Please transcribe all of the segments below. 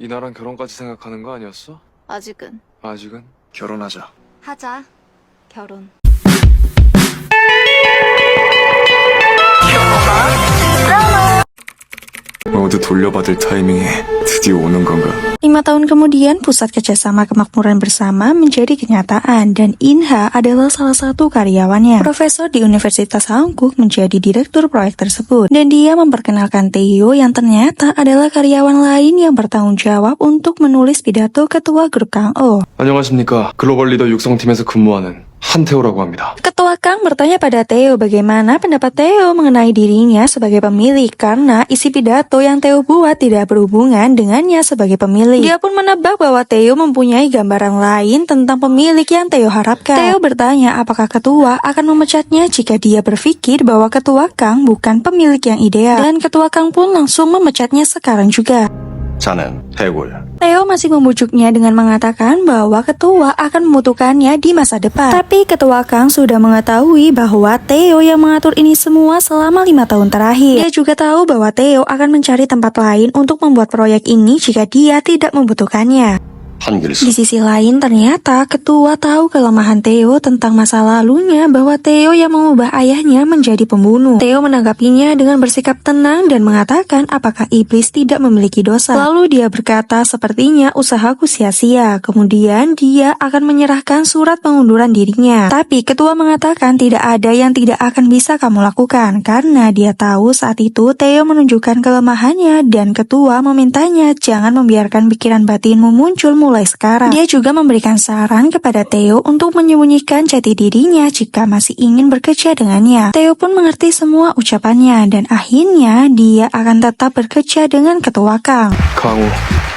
이나랑 결혼까지 생각하는 거 아니었어? 아직은. 아직은? 결혼하자. 하자. 결혼. 모두 돌려받을 타이밍이 드디어 오는 건가? 5 tahun kemudian, Pusat Kerjasama Kemakmuran Bersama menjadi kenyataan dan Inha adalah salah satu karyawannya. Profesor di Universitas Hanguk menjadi direktur proyek tersebut. Dan dia memperkenalkan Theo yang ternyata adalah karyawan lain yang bertanggung jawab untuk menulis pidato ketua grup Kang Oh. 안녕하십니까. 글로벌 리더 육성팀에서 근무하는 한태호라고 합니다. Ketua Kang bertanya pada Theo bagaimana pendapat Theo mengenai dirinya sebagai pemilik karena isi pidato yang Theo buat tidak berhubungan dengannya sebagai pemilik. Dia pun menebak bahwa Theo mempunyai gambaran lain tentang pemilik yang Theo harapkan. Theo bertanya apakah ketua akan memecatnya jika dia berpikir bahwa ketua Kang bukan pemilik yang ideal. Dan ketua Kang pun langsung memecatnya sekarang juga. 자는 해골. Theo masih membujuknya dengan mengatakan bahwa ketua akan membutuhkannya di masa depan. Tapi ketua Kang sudah mengetahui bahwa Theo yang mengatur ini semua selama 5 tahun terakhir. Dia juga tahu bahwa Theo akan mencari tempat lain untuk membuat proyek ini jika dia tidak membutuhkannya. Di sisi lain, ternyata ketua tahu kelemahan Theo tentang masa lalunya bahwa Theo yang mengubah ayahnya menjadi pembunuh. Theo menanggapinya dengan bersikap tenang dan mengatakan apakah iblis tidak memiliki dosa. Lalu dia berkata sepertinya usahaku sia-sia. Kemudian dia akan menyerahkan surat pengunduran dirinya. Tapi ketua mengatakan tidak ada yang tidak akan bisa kamu lakukan karena dia tahu saat itu Theo menunjukkan kelemahannya dan ketua memintanya jangan membiarkan pikiran batinmu muncul mulai sekarang. Dia juga memberikan saran kepada Theo untuk menyembunyikan jati dirinya jika masih ingin bekerja dengannya. Theo pun mengerti semua ucapannya dan akhirnya dia akan tetap bekerja dengan ketua Kang. 강호,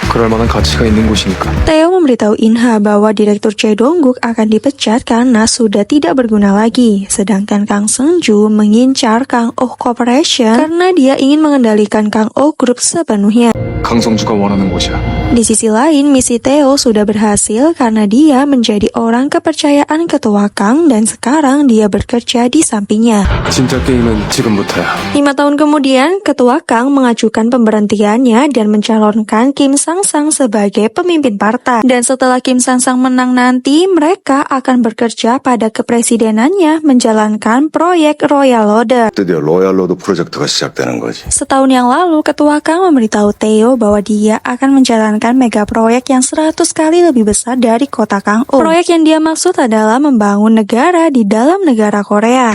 그럴 만한 가치가 있는 곳이니까. Theo memberitahu Inha bahwa Direktur Choi Dong-guk akan dipecat karena sudah tidak berguna lagi. Sedangkan Kang Seung-ju mengincar Kang Oh Corporation karena dia ingin mengendalikan Kang Oh Group sepenuhnya. 강성주가 원하는 곳이야. Di sisi lain, misi Theo sudah berhasil karena dia menjadi orang kepercayaan ketua Kang dan sekarang dia bekerja di sampingnya. 진짜 게임은 지금부터야. 5 tahun kemudian, ketua Kang mengajukan pemberhentiannya dan mencalonkan Kim Sang-sang sebagai pemimpin partai. Dan setelah Kim Sang-sang menang nanti, mereka akan bekerja pada kepresidenannya menjalankan proyek Royal Loader. 드디어 로얄 로드 프로젝트가 시작되는 거지. Setahun yang lalu, ketua Kang memberitahu Theo bahwa dia akan menjalankan mega proyek yang 100 kali lebih besar dari kota Kang Oh. Proyek yang dia maksud adalah membangun negara di dalam negara Korea.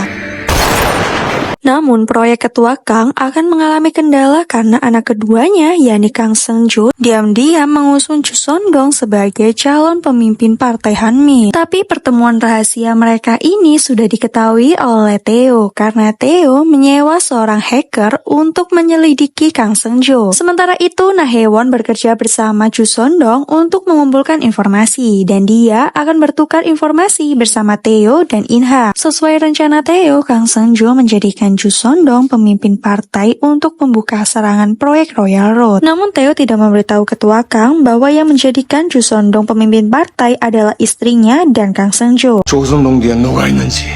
Namun, proyek ketua Kang akan mengalami kendala karena anak keduanya, yakni Kang Seung-ju, diam-diam mengusung Ju Son-dong sebagai calon pemimpin partai Hanmin. Tapi pertemuan rahasia mereka ini sudah diketahui oleh Theo, karena Theo menyewa seorang hacker untuk menyelidiki Kang Seung-ju. Sementara itu, Na Hae-won bekerja bersama Ju Son-dong untuk mengumpulkan informasi, dan dia akan bertukar informasi bersama Theo dan Inha. Sesuai rencana Theo, Kang Seung-ju menjadikan Ju Son-dong pemimpin partai untuk membuka serangan proyek Royal Road. Namun Theo tidak memberitahu ketua Kang bahwa yang menjadikan Ju Son-dong pemimpin partai adalah istrinya dan Kang Seung-ju. 조선동 뒤에 누가 있는지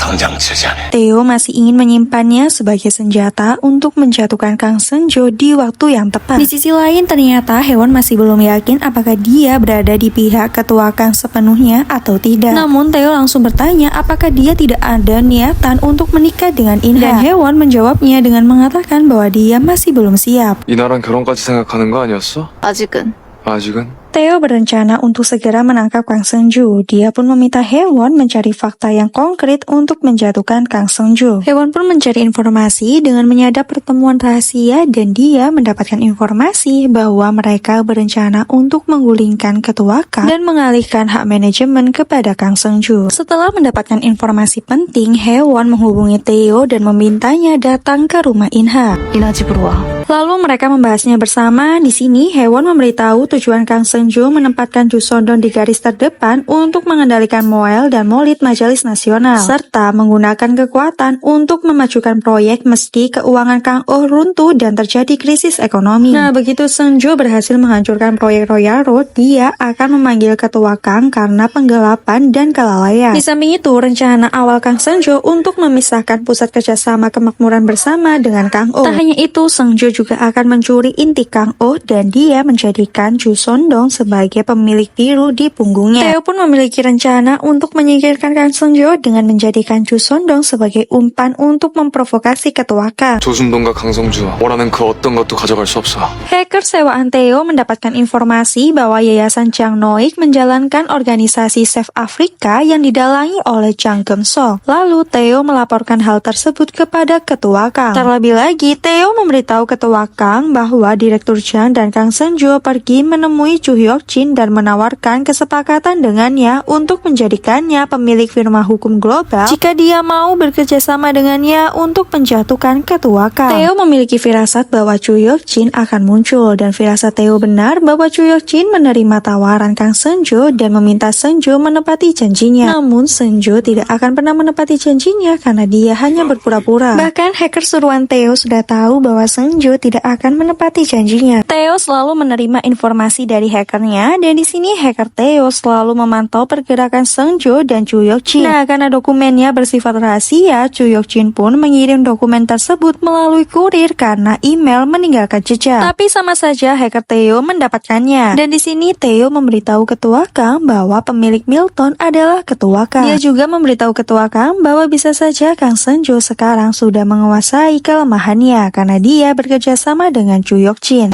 당장 제시하네. Theo masih ingin menyimpannya sebagai senjata untuk menjatuhkan Kang Seung-ju di waktu yang tepat. Di sisi lain, ternyata Hae-won masih belum yakin apakah dia berada di pihak ketua Kang sepenuhnya atau tidak. Namun Theo langsung bertanya apakah dia tidak ada niatan untuk menikah dengan Inha. Dan Hae-won menjawabnya dengan mengatakan bahwa dia masih belum siap. 이나랑 결혼까지 생각하는 거 아니었어? 아직은. 아직은? Theo berencana untuk segera menangkap Kang Seung-ju. Dia pun meminta Hae-won mencari fakta yang konkret untuk menjatuhkan Kang Seung-ju. Hae-won pun mencari informasi dengan menyadap pertemuan rahasia dan dia mendapatkan informasi bahwa mereka berencana untuk menggulingkan ketua Kang dan mengalihkan hak manajemen kepada Kang Seung-ju. Setelah mendapatkan informasi penting, Hae-won menghubungi Theo dan memintanya datang ke rumah Inha. 이나 집으로 와. Lalu mereka membahasnya bersama. Di sini Hae-won memberitahu tujuan Kang Seung-ju Seung-jo menempatkan Ju Sondong di garis terdepan untuk mengendalikan Moel dan Molit Majelis Nasional, serta menggunakan kekuatan untuk memajukan proyek meski keuangan Kang Oh runtuh dan terjadi krisis ekonomi. Nah, begitu Seung-jo berhasil menghancurkan proyek Royal Road, dia akan memanggil ketua Kang karena penggelapan dan kelalaian. Di samping itu, rencana awal Kang Seung-jo untuk memisahkan pusat kerjasama kemakmuran bersama dengan Kang Oh. Tak hanya itu, Seung-jo juga akan mencuri inti Kang Oh dan dia menjadikan Ju Sondong sebagai pemilik biru di punggungnya. Taeho pun memiliki rencana untuk menyingkirkan Kang Seung-jo dengan menjadikan Ju Sondong sebagai umpan untuk memprovokasi ketua Kang. 조순동과 강성주 원하는 그 어떤 것도 가져갈 수 없어. Hacker sewaan Taeho mendapatkan informasi bahwa Yayasan Jang Noik menjalankan organisasi Save Afrika yang didalangi oleh Jang Geum-song. Lalu Taeho melaporkan hal tersebut kepada ketua Kang. Terlebih lagi, Taeho memberitahu ketua Kang bahwa Direktur Jang dan Kang Seung-jo pergi menemui Chu Hyok-jin dan menawarkan kesepakatan dengannya untuk menjadikannya pemilik firma hukum global jika dia mau bekerja sama dengannya untuk menjatuhkan ketua Kang. Taeho memiliki firasat bahwa Chu Hyok-jin akan muncul dan firasat Taeho benar bahwa Chu Hyok-jin menerima tawaran Kang Seung-jo dan meminta Seung-jo menepati janjinya. Namun Seung-jo tidak akan pernah menepati janjinya karena dia hanya berpura-pura. Bahkan hacker suruhan Taeho sudah tahu bahwa Seung-jo tidak akan menepati janjinya. Taeho selalu menerima informasi dari hackernya dan di sini hacker Taeho selalu memantau pergerakan Seung-jo dan Chu Hyok-jin. Nah, karena dokumennya bersifat rahasia, Chu Hyok-jin pun mengirim dokumen tersebut melalui kurir karena email meninggalkan jejak. Tapi sama saja hacker Taeho mendapatkannya. Dan di sini Taeho memberitahu ketua Kang bahwa pemilik Milton adalah ketua Kang. Dia juga memberitahu ketua Kang bahwa bisa saja Kang Seung-jo sekarang sudah menguasai kelemahannya karena dia bekerja sama dengan Chu Hyok-jin.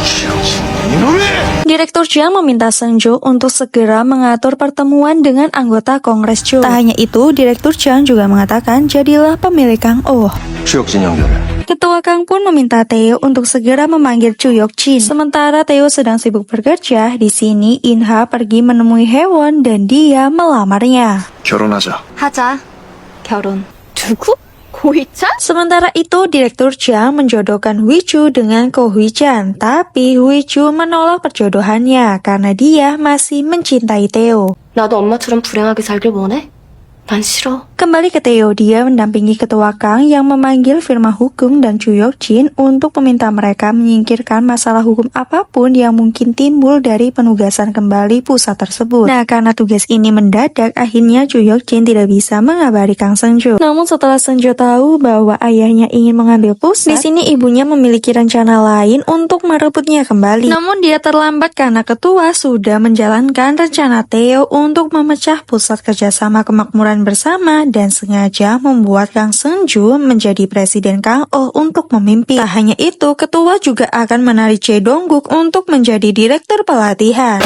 Direktur Jang meminta Seung-jo untuk segera mengatur pertemuan dengan anggota Kongres Cho. Tak hanya itu, Direktur Jang juga mengatakan jadilah pemilik Kang Oh. 추혁진 연결해. Ketua Kang pun meminta Taeho untuk segera memanggil Chu Hyok-jin. Sementara Taeho sedang sibuk bekerja, di sini In-ha pergi menemui Haewon dan dia melamarnya. 결혼하자. 하자. 결혼. 누구? 고희찬? Sementara itu, Direktur Jang menjodohkan Hui-chu dengan Ko Hui-chan, tapi Hui-chu menolak perjodohannya karena dia masih mencintai Taeho. 나도 엄마처럼 불행하게 살길 원해? 난 싫어. Kembali ke Taeho, dia mendampingi ketua Kang yang memanggil firma hukum dan Chu Hyok-jin untuk meminta mereka menyingkirkan masalah hukum apapun yang mungkin timbul dari penugasan kembali pusat tersebut. Nah, karena tugas ini mendadak, akhirnya Chu Hyok-jin tidak bisa mengabari Kang Seung-jo. Namun setelah Seung-jo tahu bahwa ayahnya ingin mengambil pusat, di sini ibunya memiliki rencana lain untuk merebutnya kembali. Namun dia terlambat karena ketua sudah menjalankan rencana Taeho untuk memecah pusat kerjasama kemakmuran bersama dan sengaja membuat Kang Seung-jo menjadi presiden Kang Oh untuk memimpin. Tak hanya itu, ketua juga akan menarik Chae Dong-guk untuk menjadi direktur pelatihan.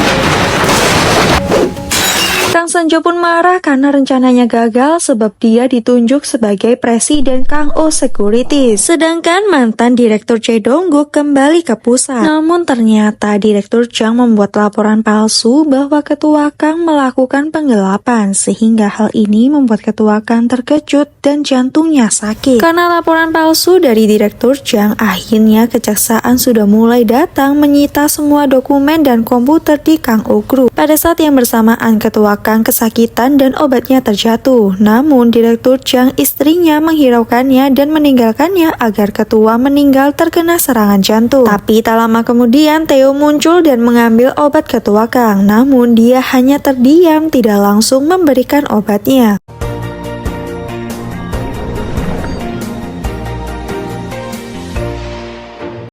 Kang Seung-jo pun marah karena rencananya gagal sebab dia ditunjuk sebagai presiden Kang Oh Securities. Sedangkan mantan direktur Chae Dong-guk kembali ke pusat. Namun ternyata direktur Jang membuat laporan palsu bahwa ketua Kang melakukan penggelapan sehingga hal ini membuat ketua Kang terkejut dan jantungnya sakit. Karena laporan palsu dari direktur Jang, akhirnya kejaksaan sudah mulai datang menyita semua dokumen dan komputer di Kang Oh Group. Pada saat yang bersamaan ketua Kang kesakitan dan obatnya terjatuh. Namun Direktur Jang istrinya menghiraukannya dan meninggalkannya agar ketua meninggal terkena serangan jantung. Tapi tak lama kemudian Taeho muncul dan mengambil obat ketua Kang. Namun dia hanya terdiam, tidak langsung memberikan obatnya.